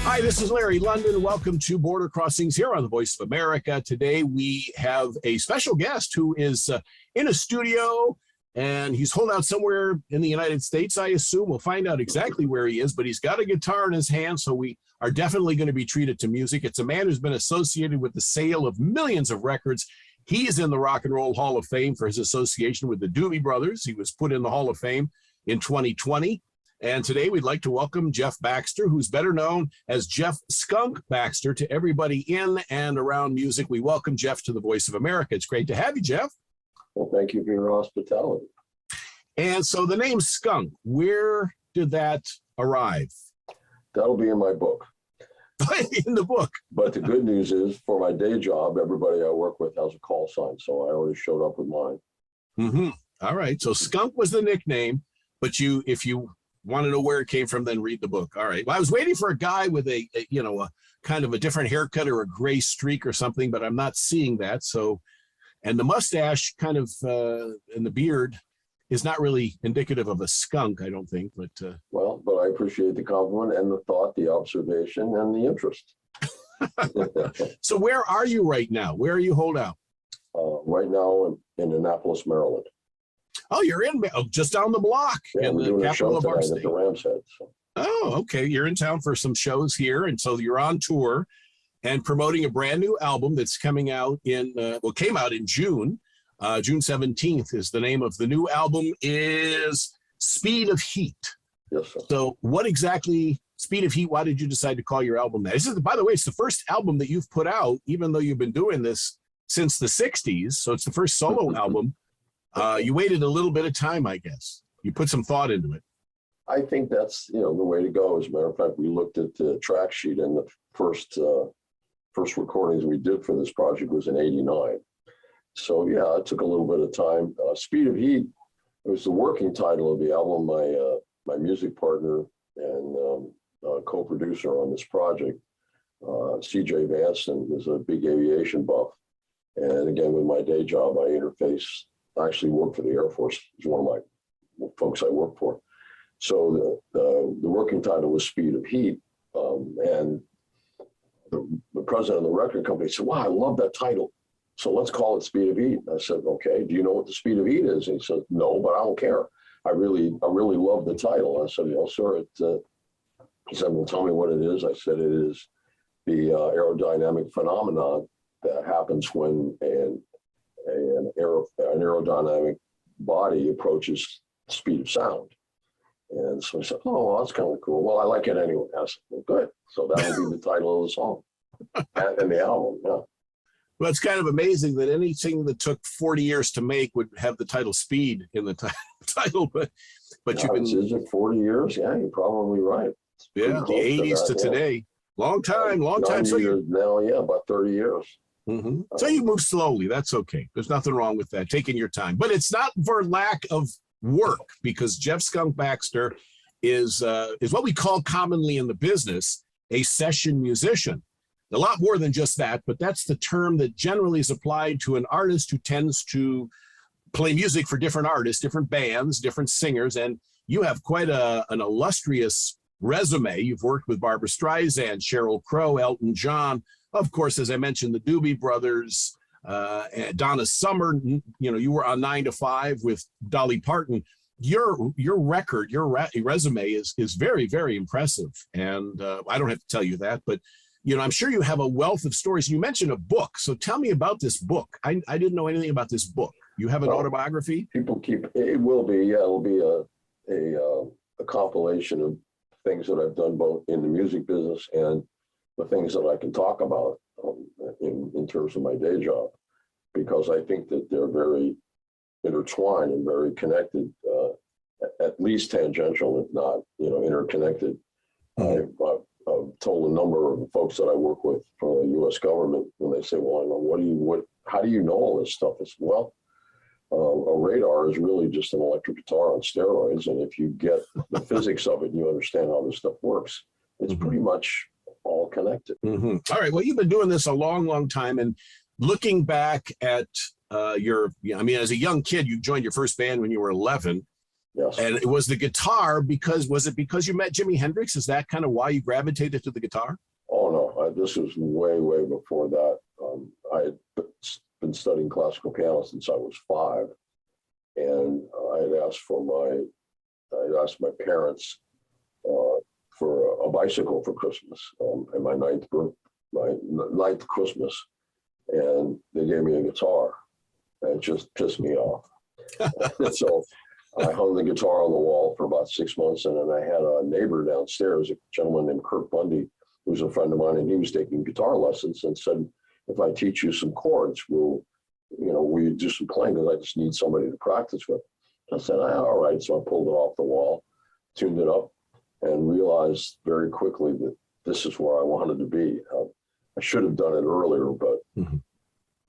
Hi, this is Larry London. Welcome to Border Crossings here on the Voice of America. Today we have a special guest who is in a studio, and he's holed out somewhere in the United States, I assume. We'll find out exactly where he is, but he's got a guitar in his hand, so we are definitely going to be treated to music. It's a man who's been associated with the sale of millions of records. He is in the Rock and Roll Hall of Fame for his association with the Doobie Brothers. He was put in the Hall of Fame in 2020. And today we'd like to welcome Jeff Baxter, who's better known as Jeff Skunk Baxter, to everybody in and around music. We welcome Jeff to the Voice of America. It's great to have you, Jeff. Well, thank you for your hospitality. And so the name Skunk, where did that arrive? That'll be in my book. In the book. But the good news is, for my day job, everybody I work with has a call sign, so I already showed up with mine. Mm-hmm. All right. So Skunk was the nickname, but if you want to know where it came from, then read the book. All right. Well, I was waiting for a guy with a kind of a different haircut or a gray streak or something, but I'm not seeing that. So, and the mustache kind of and the beard is not really indicative of a skunk, I don't think. But well, but I appreciate the compliment and the thought, the observation, and the interest. So where are you right now? Where are you holed out? Right now in Annapolis, Maryland. Oh, you're in just down the block. Yeah, in we're the doing a show capital of our tonight at state. the Rams Head. So. Oh, okay. You're in town for some shows here, and so you're on tour and promoting a brand new album that's coming out came out in June. June 17th is the name of the new album, is Speed of Heat. Yes, sir. So what exactly, Speed of Heat, why did you decide to call your album that? This is, by the way, it's the first album that you've put out, even though you've been doing this since the 60s. So it's the first solo album. You waited a little bit of time, I guess. You put some thought into it. I think that's the way to go. As a matter of fact, we looked at the track sheet, and the first recordings we did for this project was in '89. So yeah, it took a little bit of time. Speed of Heat, it was the working title of the album. My music partner and co-producer on this project, CJ Vanston, is a big aviation buff. And again, with my day job, I actually work for the Air Force. He's one of my folks I work for. So the working title was Speed of Heat. And the president of the record company said, wow, I love that title. So let's call it Speed of Heat. I said, okay, do you know what the speed of heat is? And he said, no, but I don't care. I really love the title. I said, well, sir, he said, well, tell me what it is. I said, it is the aerodynamic phenomenon that happens when an aerodynamic body approaches the speed of sound. And so I said, oh, well, that's kind of cool. Well, I like it anyway. I said, well, good. So that will be the title of the song and the album, yeah. Well, it's kind of amazing that anything that took 40 years to make would have the title Speed in the title, but you've been... Is it 40 years? Yeah, you're probably right. Yeah, the 80s to today. Long time. So years now, yeah, about 30 years. Mm-hmm. So you move slowly. That's okay. There's nothing wrong with that, taking your time. But it's not for lack of work, because Jeff Skunk Baxter is what we call commonly in the business a session musician. A lot more than just that, but that's the term that generally is applied to an artist who tends to play music for different artists, different bands, different singers. And you have quite an illustrious resume. You've worked with Barbra Streisand, Sheryl Crow, Elton John, of course, as I mentioned, the Doobie Brothers, Donna Summer. You were on 9 to 5 with Dolly Parton. Your record, your resume is very, very impressive. And I don't have to tell you that, but I'm sure you have a wealth of stories. You mentioned a book. So tell me about this book. I didn't know anything about this book. You have an autobiography? It will be, yeah, it'll be a compilation of things that I've done both in the music business and the things that I can talk about in terms of my day job, because I think that they're very intertwined and very connected, at least tangential, if not, interconnected. Mm-hmm. I've told a number of folks that I work with from the U.S. government when they say, well, how do you know all this stuff? I said, well, a radar is really just an electric guitar on steroids. And if you get the physics of it and you understand how this stuff works, it's pretty much all connected. Mm-hmm. All right. Well, you've been doing this a long, long time. And looking back at as a young kid, you joined your first band when you were 11. Yes. And it was the guitar was it because you met Jimi Hendrix? Is that kind of why you gravitated to the guitar? Oh no, this was way before that. I had been studying classical piano since I was 5, and I had asked my parents for a bicycle for Christmas, and my ninth Christmas, and they gave me a guitar, and it just pissed me off. So I hung the guitar on the wall for about 6 months, and then I had a neighbor downstairs, a gentleman named Kurt Bundy, who was a friend of mine, and he was taking guitar lessons, and said, if I teach you some chords, will you do some playing, because I just need somebody to practice with. I said, all right. So I pulled it off the wall, tuned it up, and realized very quickly that this is where I wanted to be. I should have done it earlier, but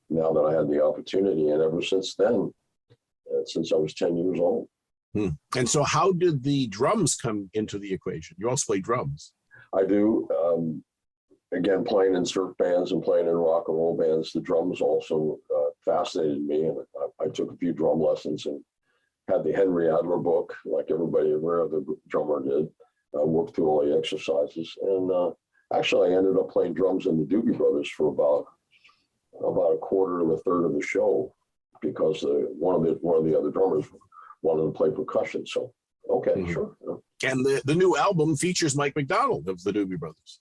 now that I had the opportunity, and ever since then, since I was 10 years old. And so how did the drums come into the equation? You also play drums. I do. Again, playing in surf bands and playing in rock and roll bands, the drums also fascinated me. And I took a few drum lessons and had the Henry Adler book, like everybody, every other drummer did. Worked through all the exercises. And actually, I ended up playing drums in the Doobie Brothers for about a quarter to a third of the show, because one of the other drummers wanted to play percussion. So, okay, sure. And the new album features Mike McDonald of the Doobie Brothers.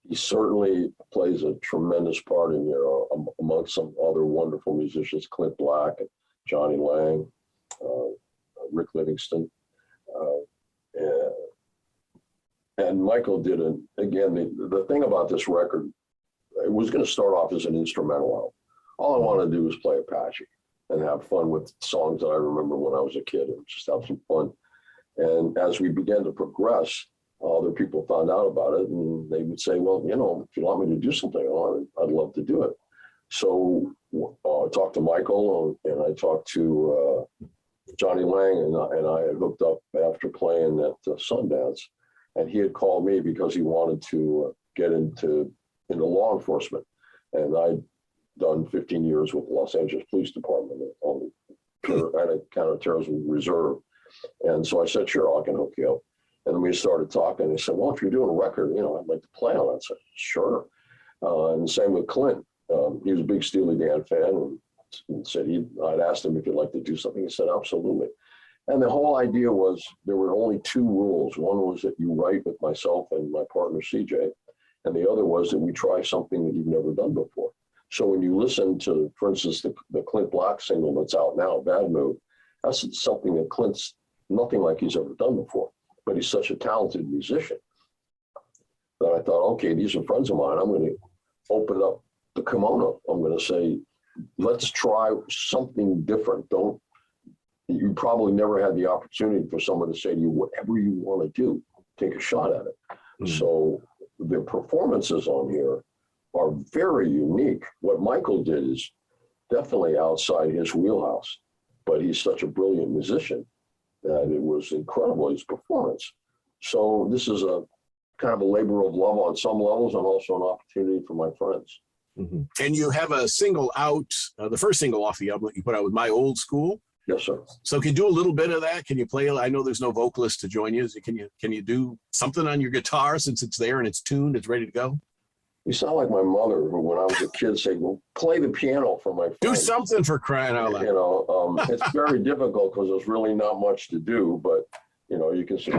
He certainly plays a tremendous part in here, amongst some other wonderful musicians, Clint Black, Johnny Lang, Rick Livingston. And Michael did again, the thing about this record, it was going to start off as an instrumental album. All I wanted to do was play Apache and have fun with songs that I remember when I was a kid, and just have some fun. And as we began to progress, other people found out about it, and they would say, well, if you want me to do something, I'd love to do it. So I talked to Michael, and I talked to Johnny Lang, and I had hooked up after playing at Sundance, and he had called me because he wanted to get into law enforcement. And I'd done 15 years with the Los Angeles Police Department on the counterterrorism reserve. And so I said, sure, I can hook you up. And then we started talking. He said, well, if you're doing a record, I'd like to play on it. I said, sure. And same with Clint. He was a big Steely Dan fan, and said I'd asked him if he'd like to do something. He said, absolutely. And the whole idea was there were only 2 rules. One was that you write with myself and my partner, CJ. And the other was that we try something that you've never done before. So when you listen to, for instance, the Clint Black single that's out now, Bad Move, that's something that Clint's nothing like he's ever done before. But he's such a talented musician that I thought, okay, these are friends of mine. I'm going to open up the kimono. I'm going to say, let's try something different. You probably never had the opportunity for someone to say to you, whatever you want to do, take a shot at it. So the performances on here are very unique. What Michael did is definitely outside his wheelhouse, but he's such a brilliant musician that it was incredible, his performance. So this is a kind of a labor of love on some levels, and also an opportunity for my friends. And you have a single out, the first single off the album that you put out with My Old School. Yes, sir. So can you do a little bit of that? Can you play? I know there's no vocalist to join you. Can you do something on your guitar, since it's there and it's tuned, it's ready to go? You sound like my mother, who when I was a kid said, well, play the piano for my friend. Do something, for crying out loud. It's very difficult because there's really not much to do, but you can see.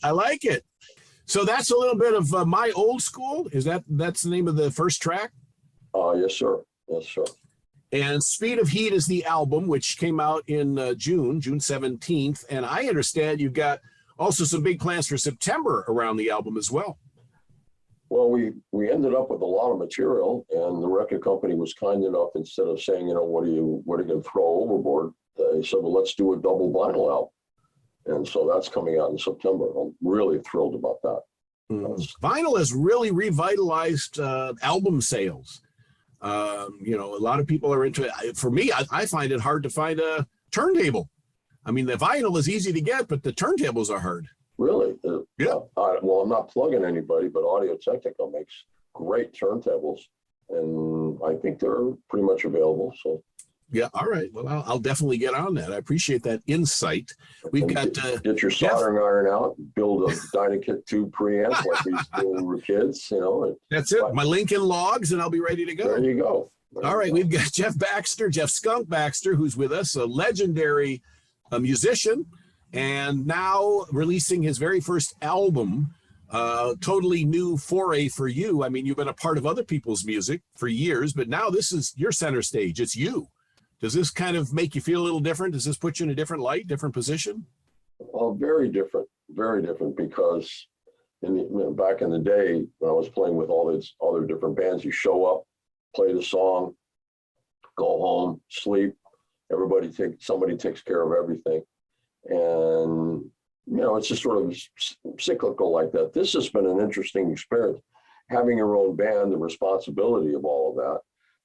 I like it. So that's a little bit of My Old School. That's the name of the first track? Yes, sir. Yes, sir. And Speed of Heat is the album, which came out in June 17th. And I understand you've got also some big plans for September around the album as well. Well, we ended up with a lot of material, and the record company was kind enough, instead of saying, what are you going to throw overboard? They said, well, let's do a double vinyl album. And so that's coming out in September. I'm really thrilled about that. Vinyl has really revitalized album sales. A lot of people are into it. For me, I find it hard to find a turntable. I mean, the vinyl is easy to get, but the turntables are hard. Really? Yeah. Well, I'm not plugging anybody, but Audio Technica makes great turntables, and I think they're pretty much available. So. Yeah. All right. Well, I'll definitely get on that. I appreciate that insight. We've got get your soldering iron out, build a Dynakit 2 preamp like we used to do when we were kids. That's it. My Lincoln Logs, and I'll be ready to go. There you go. All right. We've got Jeff Skunk Baxter, who's with us, a legendary musician, and now releasing his very first album. Totally new foray for you. I mean, you've been a part of other people's music for years, but now this is your center stage. It's you. Does this kind of make you feel a little different? Does this put you in a different light, different position? Well, very different, because back in the day when I was playing with all these other different bands, you show up, play the song, go home, sleep. Somebody takes care of everything. And, it's just sort of cyclical like that. This has been an interesting experience, having your own band, the responsibility of all of that,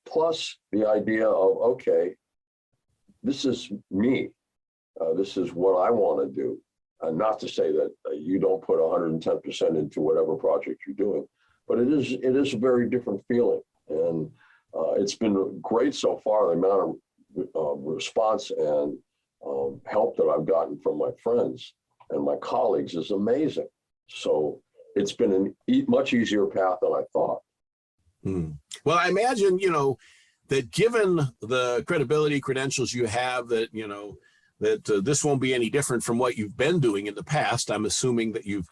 plus the idea of, okay, this is me. This is what I want to do. Not to say that you don't put 110% into whatever project you're doing, but it is a very different feeling. And it's been great so far. The amount of response and help that I've gotten from my friends and my colleagues is amazing. So it's been a much easier path than I thought. Well, I imagine, that given the credibility credentials you have, that, that this won't be any different from what you've been doing in the past. I'm assuming that your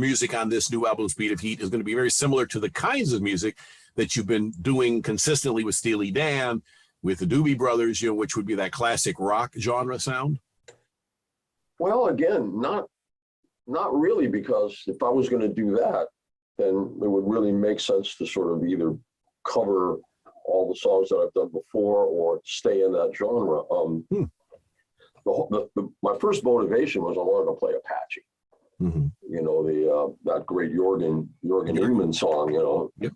music on this new album, Speed of Heat, is going to be very similar to the kinds of music that you've been doing consistently with Steely Dan, with the Doobie Brothers, which would be that classic rock genre sound. Well, again, not really, because if I was going to do that, then it would really make sense to sort of either cover all the songs that I've done before or stay in that genre. My first motivation was I wanted to play Apache. That great Jorgen Ingman song. Yep.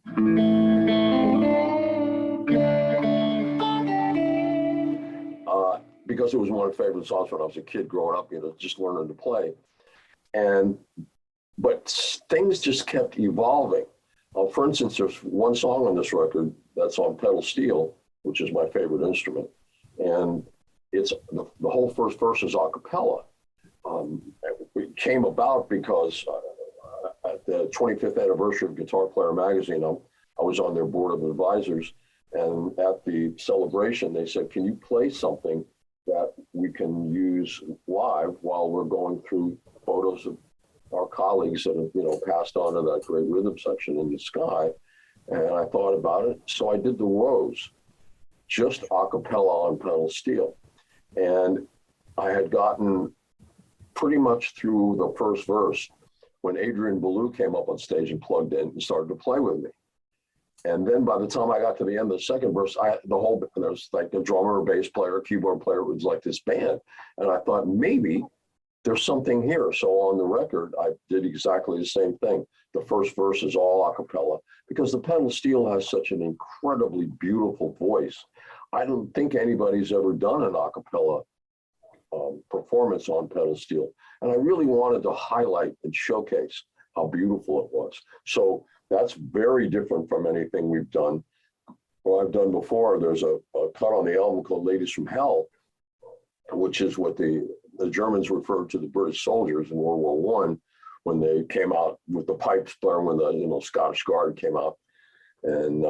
Because it was one of my favorite songs when I was a kid growing up, just learning to play. But things just kept evolving. For instance, there's one song on this record that's on pedal steel, which is my favorite instrument. And it's the whole first verse is a cappella. It came about because at the 25th anniversary of Guitar Player magazine, I was on their board of advisors. And at the celebration, they said, can you play something that we can use live while we're going through photos of our colleagues that have, passed on to that great rhythm section in the sky. And I thought about it. So I did The Rose, just a cappella on pedal steel. And I had gotten pretty much through the first verse when Adrian Belew came up on stage and plugged in and started to play with me. And then by the time I got to the end of the second verse, there's like a drummer, a bass player, a keyboard player. It was like this band. And I thought maybe there's something here. So on the record, I did exactly the same thing. The first verse is all a cappella because the pedal steel has such an incredibly beautiful voice. I don't think anybody's ever done an a cappella performance on pedal steel. And I really wanted to highlight and showcase how beautiful it was. So that's very different from anything we've done. Well, I've done before. There's a cut on the album called Ladies from Hell, which is what the Germans referred to the British soldiers in World War I when they came out with the pipes blaring when the Scottish Guard came out, and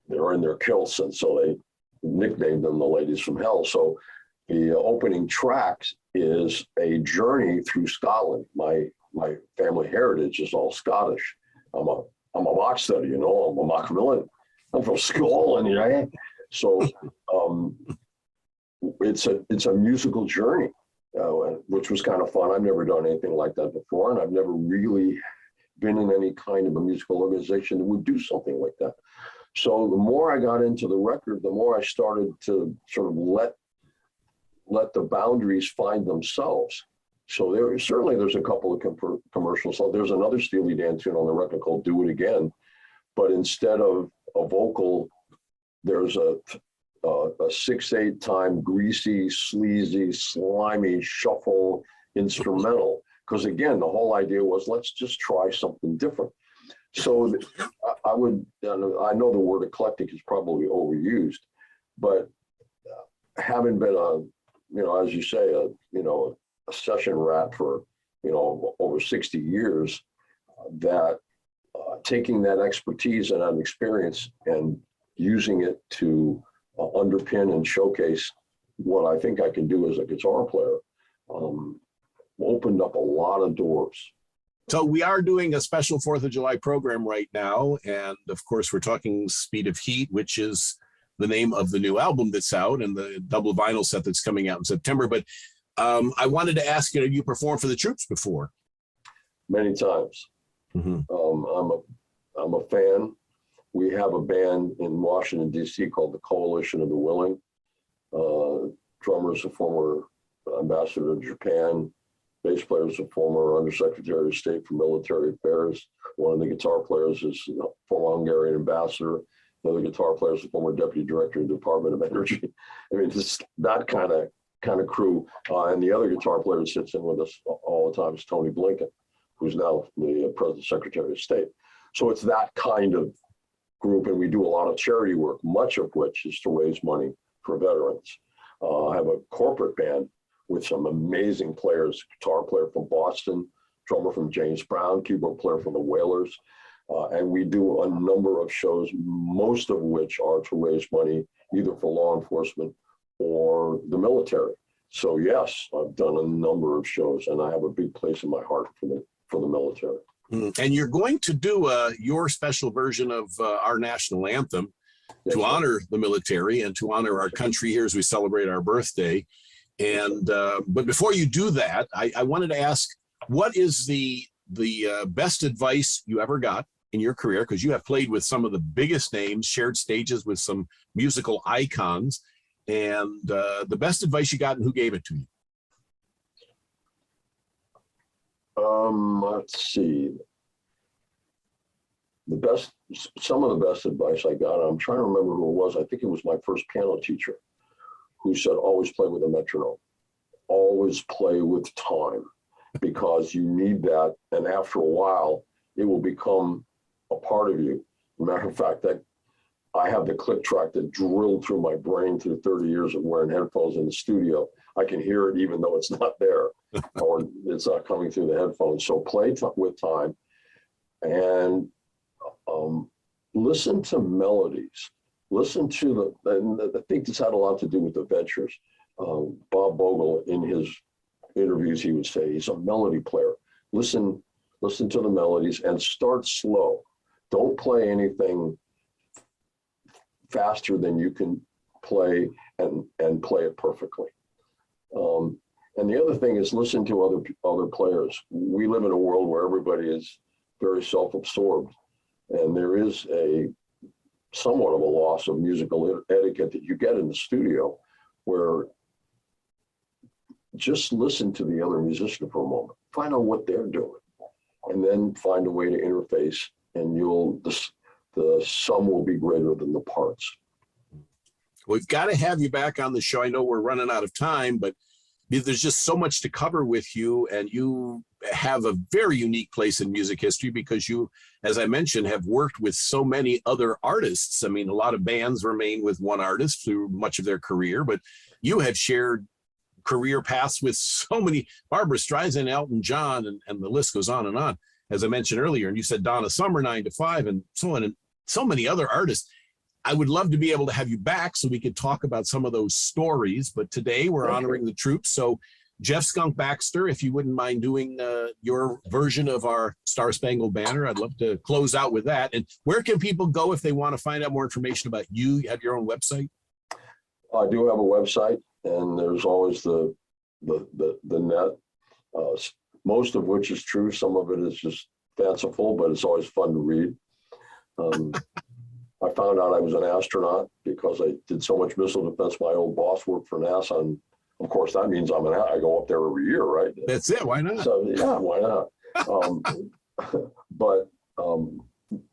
they were in their kilts, and so they nicknamed them the Ladies from Hell. So the opening track is a journey through Scotland. My family heritage is all Scottish. I'm a Baxter, I'm a Macmillan. I'm from Scotland, So it's a musical journey, which was kind of fun. I've never done anything like that before, and I've never really been in any kind of a musical organization that would do something like that. So the more I got into the record, the more I started to sort of let the boundaries find themselves. So there's a couple of commercials. So there's another Steely Dan tune on the record called Do It Again, but instead of a vocal there's a 6/8 time greasy, sleazy, slimy shuffle instrumental. Because again, the whole idea was let's just try something different. So I would, I know the word eclectic is probably overused, but having been as you say, a session rat for, over 60 years, that taking that expertise and that experience and using it to underpin and showcase what I think I can do as a guitar player, opened up a lot of doors. So we are doing a special 4th of July program right now. And of course, we're talking Speed of Heat, which is the name of the new album that's out and the double vinyl set that's coming out in September. But I wanted to ask you, have you performed for the Troops before? Many times. Mm-hmm. I'm a fan. We have a band in Washington, D.C. called the Coalition of the Willing. Drummer is a former ambassador to Japan. Bass player is a former Undersecretary of State for Military Affairs. One of the guitar players is a former Hungarian ambassador. Another guitar player is a former deputy director of the Department of Energy. I mean, just that kind of crew. And the other guitar player that sits in with us all the time is Tony Blinken, who's now the President Secretary of State. So it's that kind of group, and we do a lot of charity work, much of which is to raise money for veterans. I have a corporate band with some amazing players, guitar player from Boston, drummer from James Brown, keyboard player from the Wailers. And we do a number of shows, most of which are to raise money either for law enforcement or the military. So yes, I've done a number of shows, and I have a big place in my heart for the military. And you're going to do your special version of our national anthem to honor the military and to honor our country here as we celebrate our birthday. And but before you do that, I wanted to ask, what is the best advice you ever got in your career? Because you have played with some of the biggest names, shared stages with some musical icons, and the best advice you got and who gave it to you? Let's see. Some of the best advice I got, I'm trying to remember who it was. I think it was my first piano teacher who said, always play with a metronome, always play with time, because you need that. And after a while, it will become a part of you. Matter of fact, that I have the click track that drilled through my brain through 30 years of wearing headphones in the studio. I can hear it even though it's not there or it's not coming through the headphones. So play with time and listen to melodies. Listen to and I think this had a lot to do with the Ventures. Bob Bogle, in his interviews, he would say he's a melody player. Listen to the melodies and start slow. Don't play anything faster than you can play and play it perfectly. And the other thing is listen to other players. We live in a world where everybody is very self-absorbed, and there is somewhat of a loss of musical etiquette that you get in the studio, where just listen to the other musician for a moment, find out what they're doing, and then find a way to interface, and the sum will be greater than the parts. We've got to have you back on the show. I know we're running out of time, but there's just so much to cover with you, and you have a very unique place in music history because you, as I mentioned, have worked with so many other artists. I mean, a lot of bands remain with one artist through much of their career, but you have shared career paths with so many, Barbra Streisand, Elton John, and the list goes on and on. As I mentioned earlier, and you said Donna Summer, 9 to 5, and so on, and so many other artists. I would love to be able to have you back so we could talk about some of those stories, but today we're honoring the troops. So Jeff Skunk Baxter, if you wouldn't mind doing your version of our Star Spangled Banner, I'd love to close out with that. And where can people go if they want to find out more information about you? You have your own website? I do have a website, and there's always the net, most of which is true. Some of it is just fanciful, but it's always fun to read. I found out I was an astronaut because I did so much missile defense. My old boss worked for NASA, and of course that means I go up there every year, right? That's it. Why not? So yeah, why not? But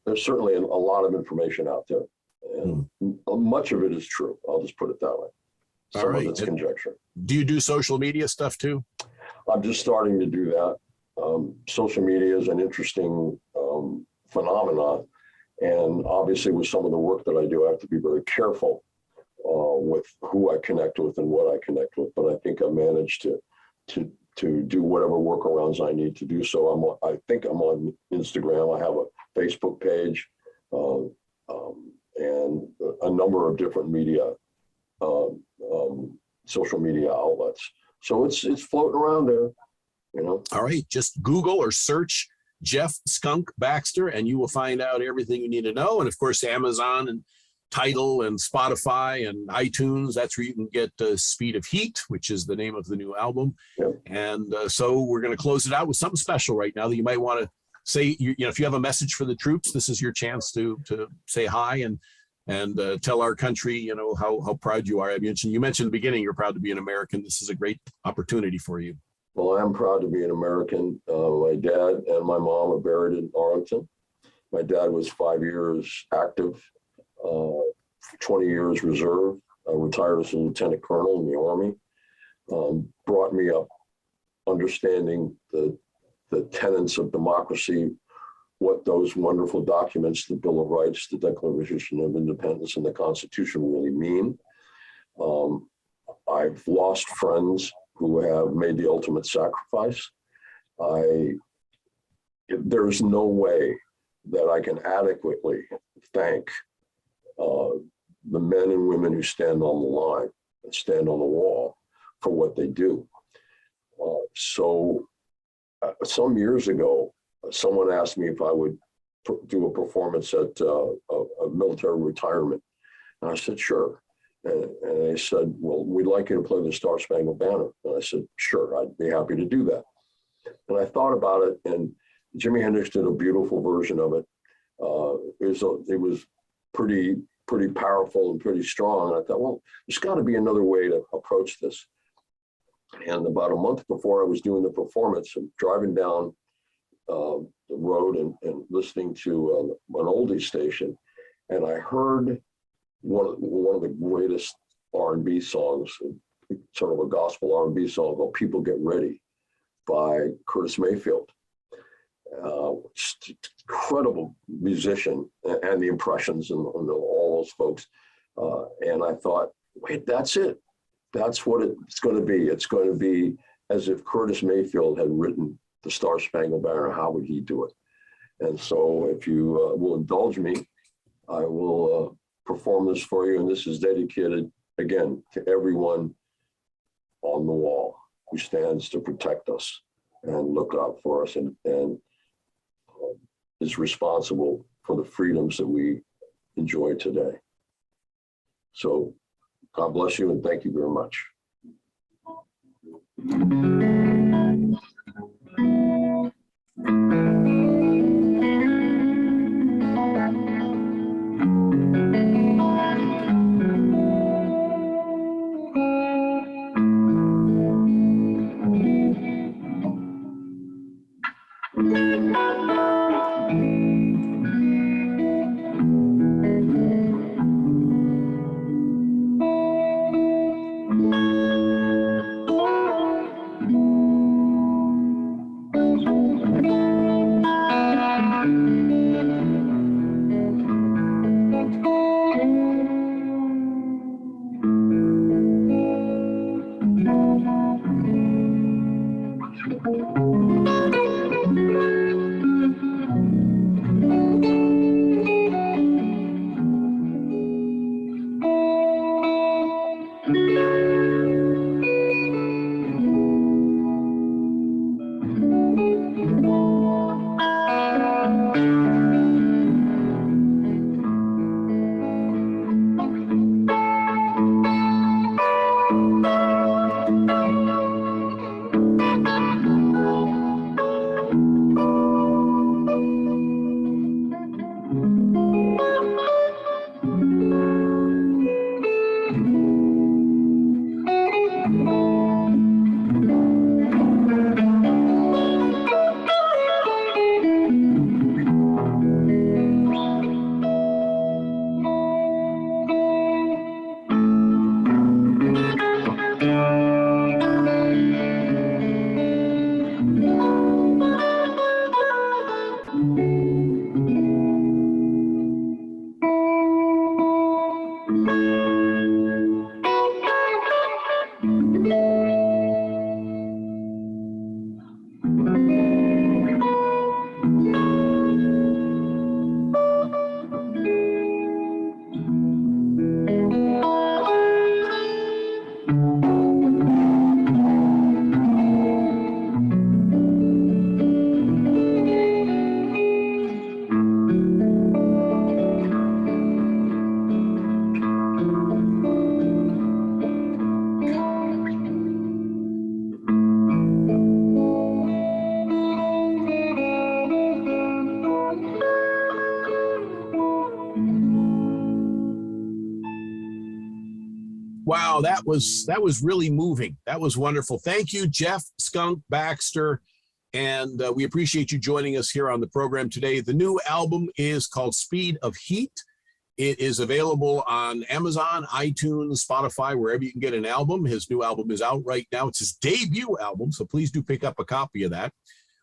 there's certainly a lot of information out there, And much of it is true. I'll just put it that way. Some of it's conjecture. Do you do social media stuff too? I'm just starting to do that. Social media is an interesting phenomenon. And obviously with some of the work that I do, I have to be very careful with who I connect with and what I connect with. But I think I managed to do whatever workarounds I need to do. So I think I'm on Instagram. I have a Facebook page and a number of different media, social media outlets. So it's floating around there, you know. All right, just Google or search Jeff Skunk Baxter, and you will find out everything you need to know. And of course, Amazon and Tidal and Spotify and iTunes, that's where you can get Speed of Heat, which is the name of the new album. Yep. And so we're going to close it out with something special right now that you might want to say. You know, if you have a message for the troops, this is your chance to say hi and tell our country, you know, how proud you are. You mentioned in the beginning you're proud to be an American. This is a great opportunity for you. Well, I am proud to be an American. My dad and my mom are buried in Arlington. My dad was 5 years active, 20 years reserve, retired as a lieutenant colonel in the Army, brought me up understanding the tenets of democracy, what those wonderful documents, the Bill of Rights, the Declaration of Independence, and the Constitution really mean. I've lost friends who have made the ultimate sacrifice. There's no way that I can adequately thank the men and women who stand on the line and stand on the wall for what they do. Some years ago, someone asked me if I would do a performance at a military retirement. And I said, sure. And they said, well, we'd like you to play the Star Spangled Banner. And I said, sure, I'd be happy to do that. And I thought about it, and Jimi Hendrix did a beautiful version of it. It was pretty powerful and pretty strong. And I thought, well, there's got to be another way to approach this. And about a month before I was doing the performance, I'm driving down the road and listening to an oldie station, and I heard one of the greatest R&B songs, sort of a gospel R&B song called "People Get Ready" by Curtis Mayfield. Incredible musician, and the impressions and all those folks. And I thought, wait, that's it. That's what it's going to be. It's going to be as if Curtis Mayfield had written the Star Spangled Banner. How would he do it? And so if you will indulge me, I will perform this for you. And this is dedicated, again, to everyone on the wall who stands to protect us and look out for us and is responsible for the freedoms that we enjoy today. So God bless you and thank you very much. Wow, that was really moving. That was wonderful. Thank you, Jeff Skunk Baxter. And we appreciate you joining us here on the program today. The new album is called Speed of Heat. It is available on Amazon, iTunes, Spotify, wherever you can get an album. His new album is out right now. It's his debut album, so please do pick up a copy of that.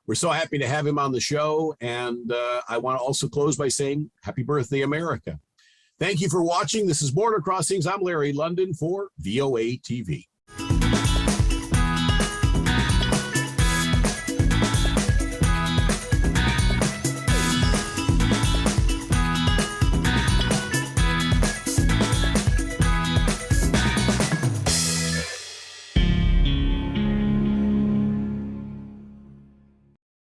We're so happy to have him on the show. And I want to also close by saying happy birthday, America. Thank you for watching. This is Border Crossings. I'm Larry London for VOA TV.